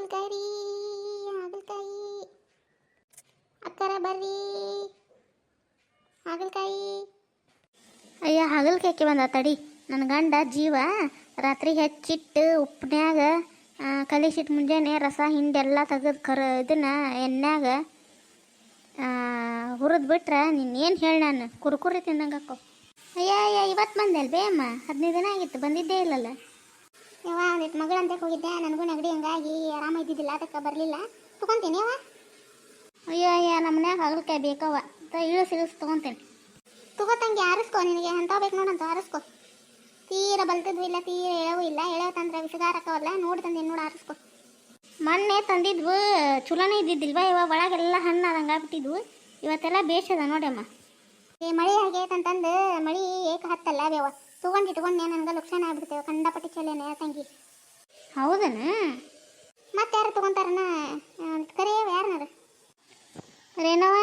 ಹಾಗಲಕಾಯಿ ರೀ, ಹಾಗಲಕಾಯಿ ಅಕ್ಕರ ಬರ್ರಿ, ಹಾಗಲಕಾಯಿ. ಅಯ್ಯ ಹಾಗಲಕಾಯಿ ಬಂದ ತಡಿ. ನನ್ನ ಗಂಡ ಜೀವ ರಾತ್ರಿ ಹೆಚ್ಚಿಟ್ಟು ಉಪ್ಪಿನ್ಯಾಗ ಕಲಿಸಿಟ್ಟು ಮುಂಜಾನೆ ರಸ ಹಿಂಡೆಲ್ಲ ತೆಗೆದು ಇದನ್ನ ಎಣ್ಣೆಯಾಗ ಹುರಿದು ಬಿಟ್ರೆ ನಿನ್ನೇನು ಹೇಳಿ ನಾನು ಕುರ್ಕುರಿ ತಿಂದಂಗೆ ಅಕ್ಕೋ. ಅಯ್ಯ ಇವತ್ತು ಬಂದೆ ಅಲ್ವೇ ಅಮ್ಮ, 15 ದಿನ ಆಗಿತ್ತು ಬಂದಿದ್ದೇ ಇಲ್ಲಲ್ಲ. ಯಾವ ಒಂದಿಟ್ಟು ಮಗಳಂತೆ ಹೋಗಿದ್ದೆ, ನನಗೂ ನೆಗಡಿ ಹಂಗಾಗಿ ಆರಾಮ ಇದ್ದಿದ್ದಿಲ್ಲ, ಅದಕ್ಕೆ ಬರಲಿಲ್ಲ. ತೊಗೊತೀನಿ ಯಾವ. ಅಯ್ಯ ನಮ್ಮ ಮನ್ಯಾಗ ಹಾಗಲಕಾಯಿ ಬೇಕವ, ಇಳಿಸಿ ತೊಗೊತೀನಿ. ತೊಗೋತಂಗೆ ಆರಿಸ್ಕೊ, ನಿನಗೆ ಅಂತ ಬೇಕು ನೋಡಂತ ಆರಿಸ್ಕೊ. ತೀರ ಬಲ್ತದ್ವು ಇಲ್ಲ, ತೀರ ಎಳವೂ ಇಲ್ಲ. ಎಳವತ್ತಂದ್ರೆ ವಿಷಗಾರಕ್ಕವಲ್ಲ, ನೋಡಿ ತಂದೇನು ನೋಡಿ ಆರಿಸ್ಕೊ. ಮೊನ್ನೆ ತಂದಿದ್ವು ಚುಲೋನೇ ಇದ್ದಿದ್ದಿಲ್ವ, ಇವಾಗ ಒಳಗೆಲ್ಲ ಹಣ್ಣು ಆದಂಗೆ ಆಗ್ಬಿಟ್ಟಿದ್ವು. ಇವತ್ತೆಲ್ಲ ಬೇಷದ ನೋಡಮ್ಮ. ಈ ಮಳೆ ಆಗೈತಂತಂದು ಮಳೆ ಏಕ ಹತ್ತಲ್ಲ ಬೇವ ತೊಗೊಂಡಿಟ್ಕೊಂಡೆ ನನಗೆ ಲಕ್ಷಣ ಆಗ್ಬಿಡ್ತೇವೆ. ಕಂಡಪಟ್ಟಿ ಚಲೇನೆ ತಂಗಿ. ಹೌದನ? ಮತ್ತೆ ಯಾರು ತೊಗೊಂತಾರನ ಕರೆಯವ ಯಾರನಾರ? ರೇನವ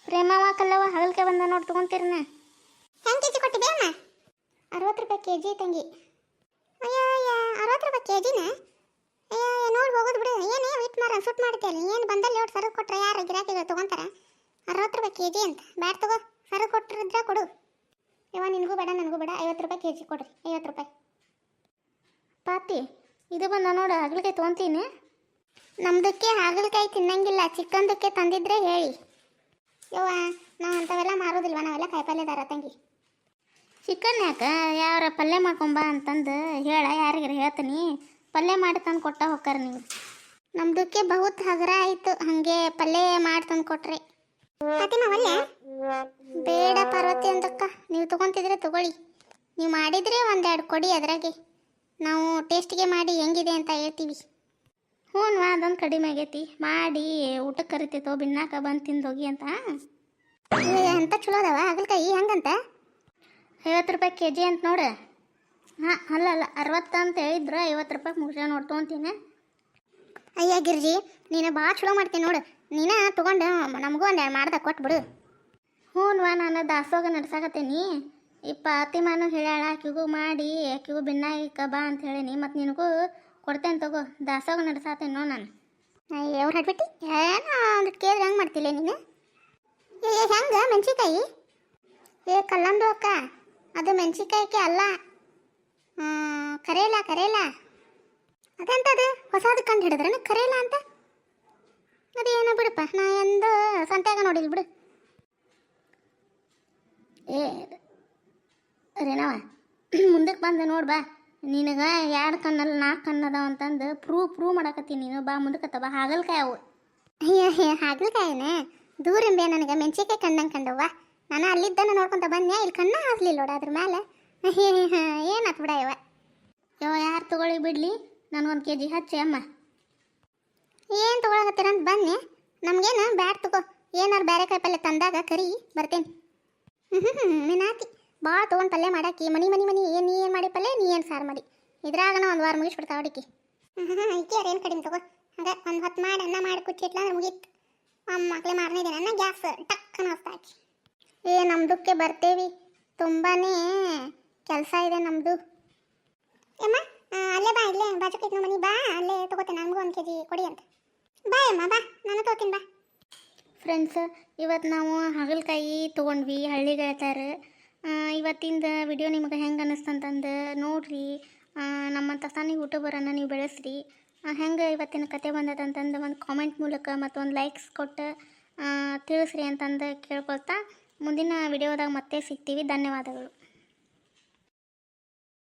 ಪ್ರೇಮವ ಕಲ್ಲವ ಹಾಗಲಕಾಯಿ ಬಂದ ನೋಡಿ ತೊಗೊಂತೀರನ? ಹೆಂಗೆ ಕೆಜಿ ಕೊಟ್ಟಿದ್ದೆ ಅಮ್ಮ? 60 ರೂಪಾಯಿ ಕೆಜಿ ತಂಗಿ. ಅಯ್ಯ 60 ರೂಪಾಯಿ ಕೆಜಿನ? ಅಯ್ಯ ನೋಡಿ ಹೋಗೋದು ಬಿಡು. ಏನೇ ವಿಟ್ ಮಾರ ಸುಟ್ ಮಾಡ್ತೇನೆ ಏನು ಬಂದಲ್ಲಿ ನೋಡಿ ಸರಕು ಕೊಟ್ರೆ ಯಾರು ಗಿರಾಕಿಗಳು ತೊಗೊಂತಾರೆ? 60 ರೂಪಾಯಿ ಕೆಜಿ ಅಂತ ಬ್ಯಾಡ ತಗೋ, ಸರಕು ಕೊಟ್ಟಿರಿದ್ರೆ ಕೊಡು. ಇವ ನಿನಗೂ ಬೇಡ ನನಗೂ ಬೇಡ, 50 ರೂಪಾಯಿ ಕೆಜಿ ಕೊಡ್ರಿ. 50 ರೂಪಾಯಿ ಪಾತಿ. ಇದು ಬಂದ ನೋಡು ಹಾಗಲಕಾಯಿ ತೊಗೊಂತೀನಿ. ನಮ್ದಕ್ಕೆ ಹಾಗಲಕಾಯಿ ತಿನ್ನಂಗಿಲ್ಲ, ಚಿಕ್ಕಂದಕ್ಕೆ ತಂದಿದ್ರೆ ಹೇಳಿ. ಯವ್ವ ನಾವು ಅಂಥವೆಲ್ಲ ಮಾರೋದಿಲ್ವ, ನಾವೆಲ್ಲ ಕಾಯಿಪಲ್ಯದಾರ ತಂಗಿ. ಚಿಕನ್ ಯಾಕೆ ಯಾರ ಪಲ್ಯ ಮಾಡ್ಕೊಂಬ ಅಂತಂದು ಹೇಳ, ಯಾರಿಗಾರ ಹೇಳ್ತೀನಿ, ಪಲ್ಯ ಮಾಡಿ ತಂದು ಕೊಟ್ಟ ಹೋಗ್ತಾರೆ ನೀವು. ನಮ್ದಕ್ಕೆ ಬಹುತ್ ಹಗರ ಆಯಿತು, ಹಾಗೆ ಪಲ್ಯ ಮಾಡಿ ತಂದು ಕೊಟ್ರಿ. ಒಳ್ಳೆ ಬೇಡ ಪಾರ್ವತಿ ಅಂತಕ್ಕ, ನೀವು ತೊಗೊತಿದ್ರೆ ತೊಗೊಳ್ಳಿ. ನೀವು ಮಾಡಿದರೆ ಒಂದೆರಡು ಕೊಡಿ, ಅದ್ರಾಗೆ ನಾವು ಟೇಸ್ಟಿಗೆ ಮಾಡಿ ಹೆಂಗಿದೆ ಅಂತ ಹೇಳ್ತೀವಿ. ಹ್ಞೂ ಅದೊಂದು ಕಡಿಮೆ ಆಗೈತಿ, ಮಾಡಿ ಊಟಕ್ಕೆ ಕರಿತೈತೋ ಬಿನ್ನಾಕ ಬಂದು ತಿಂದು ಹೋಗಿ ಅಂತ. ಅಂತ ಚಲೋ ಅದಾವ ಹಾಗಲಕಾಯಿ ಹಂಗಂತ? 50 ರೂಪಾಯಿ ಕೆಜಿ ಅಂತ ನೋಡು. ಹಾಂ ಅಲ್ಲ 60 ಅಂತ ಹೇಳಿದ್ರು, 50 ರೂಪಾಯಿ ಮುಗಿಸ ನೋಡಿ ತೊಗೊತೀನಿ. ಅಯ್ಯ ಗಿರ್ಜಿ ನೀನು ಭಾಳ ಚಲೋ ಮಾಡ್ತೀನಿ ನೋಡು, ನೀನು ತೊಗೊಂಡು ನಮಗೂ ಒಂದೆರಡು ಮಾಡ್ದೆ ಕೊಟ್ಬಿಡು. ಹ್ಞೂ ನಾನು ದಾಸೋಗ ನಡ್ಸಾಕತ್ತೀನಿ. ಈ ಫಾತಿಮಾನು ಹೇಳ್ಯಾಳ, ಆಕಿಗೂ ಮಾಡಿ ಆಕಿಗೂ ಭಿನ್ನಾಗಿಕ ಬಾ ಅಂತ ಹೇಳೀನಿ. ಮತ್ತು ನಿನಗೂ ಕೊಡ್ತೇನೆ ತಗೋ, ದಾಸೋಗ ನಡ್ಸಾತೇನೆ ನೋ ನಾನು. ಅಯ್ಯ ಅವ್ರು ಹಟ್ಬಿಟ್ಟು ಏನೋ ಒಂದಿಟ್ಟು ಕೇಳಿದ್ರೆ ಹೆಂಗೆ ಮಾಡ್ತಿಲ್ಲ ನೀನು? ಹೆಂಗೆ ಮೆಣಸಿಕಾಯಿ? ಕಲ್ಲಂದು ಅಕ್ಕ, ಅದು ಮೆಣಸಿಕಾಯಿಗೆ ಅಲ್ಲ, ಕರೇಲ ಅದಂತದು ಹೊಸದು ಕಂಡು ಹಿಡಿದ್ರೆ ಕರೇಲ ಅಂತ. ಅದೇನೋ ಬಿಡಪ್ಪ, ನಾ ಎಂದು ಸಂತ್ಯಾಗ ನೋಡಿಲ್ಲ ಬಿಡು. ರೇನವ ಮುಂದಕ್ಕೆ ಬಂದು ನೋಡಿ ಬಾ, ನಿನಗೆ 2 ಕಣ್ಣಲ್ಲಿ 4 ಕಣ್ಣದಾವ ಅಂತಂದು ಪ್ರೂವ್ ಮಾಡಕತ್ತೀನಿ. ನೀನು ಬಾ ಮುಂದಕ್ಕೆ ಬಾ. ಹಾಗಲಕಾಯಿ ಅವು. ಅಯ್ಯ ಹಾಗಲಕಾಯಿನ ದೂರಿಂಬೆ ನನಗೆ ಮೆಣಸಿಕಾಯಿ ಕಣ್ಣಂಗೆ ಕಂಡವ್ವ. ನಾನು ಅಲ್ಲಿದ್ದನ ನೋಡ್ಕೊತ ಬಂದೆ, ಇಲ್ಲಿ ಕಣ್ಣ ಹಾಕ್ಲಿಲ್ಲ ನೋಡ ಅದ್ರ ಮೇಲೆ. ಏನಾತ್ ಬಿಡ ಯಾರು ತೊಗೊಳ್ಳಿ ಬಿಡಲಿ, ನನಗೊಂದು ಕೆಜಿ ಹಚ್ಚಿ ಅಮ್ಮ. ಏನು ತೊಗೊಳಕತ್ತೀರಂತ ಬನ್ನಿ, ನಮಗೇನು ಬ್ಯಾಡ್ ತಗೋ. ಏನಾರು ಬೇರೆ ಕಾಯಿ ಪಲ್ಯ ತಂದಾಗ ಕರಿ ಬರ್ತೇನೆ. ನೀನಾತಿ ಭಾಳ ತೊಗೊಂಡು ಪಲ್ಯ ಮಾಡಾಕಿ ಮನಿ ಏನು ನೀ ಏನು ಮಾಡಿ ಪಲ್ಯ, ನೀ ಏನು ಸಾರು ಮಾಡಿ, ಇದ್ರಾಗನ 1 ವಾರ ಮುಗಿಸ್ಬಿಡ್ತಾವ ಅಡಿಕೆ. ಈಕೆ ಏನು ಕಡಿಮೆ ತಗೋ. ಹಾಗೆ 1 ಹೊತ್ತು ಮಾಡಿ ಅನ್ನ ಮಾಡಿ ಕುಚ್ಚಿಟ್ಲ ಅಂದ್ರೆ ಮುಗೀತು. ಮಕ್ಕಳೇ ಮಾರನೇ ದಿನ ಗ್ಯಾಸ್ ಟಕ್ಕನ ಹಾಕಿ. ನಮ್ದಕ್ಕೆ ಬರ್ತೇವಿ, ತುಂಬಾ ಕೆಲಸ ಇದೆ ನಮ್ಮದು. ಅಮ್ಮ ಅಲ್ಲೇ ಬಾ, ಇಲ್ಲೇ ಬಾಜುಕೈತೆ ಮನೆ ಬಾ, ಅಲ್ಲೇ ತೊಗೋತೇನೆ, ನಮಗೂ 1 ಕೆಜಿ ಕೊಡಿ ಅಂತ. ಬಾ ಅಮ್ಮ ಬಾ, ನಾನು ತೊಗೋತೀನಿ ಬಾ. ಫ್ರೆಂಡ್ಸ್, ಇವತ್ತು ನಾವು ಹಾಗಲಕಾಯಿ ತೊಗೊಂಡ್ವಿ, ಹಳ್ಳಿಗೆ ಹೇಳ್ತಾರೆ. ಇವತ್ತಿಂದ ವಿಡಿಯೋ ನಿಮಗೆ ಹೆಂಗೆ ಅನ್ನಿಸ್ತಂತಂದು ನೋಡ್ರಿ. ನಮ್ಮಂಥ ಸಣ್ಣ ಯೂಟ್ಯೂಬರನ್ನು ನೀವು ಬೆಳೆಸ್ರಿ. ಹೆಂಗೆ ಇವತ್ತಿನ ಕತೆ ಬಂದದಂತಂದು ಒಂದು ಕಾಮೆಂಟ್ ಮೂಲಕ ಮತ್ತು ಒಂದು ಲೈಕ್ಸ್ ಕೊಟ್ಟು ತಿಳಿಸ್ರಿ ಅಂತಂದು ಕೇಳ್ಕೊಳ್ತಾ ಮುಂದಿನ ವಿಡಿಯೋದಾಗ ಮತ್ತೆ ಸಿಗ್ತೀವಿ. ಧನ್ಯವಾದಗಳು.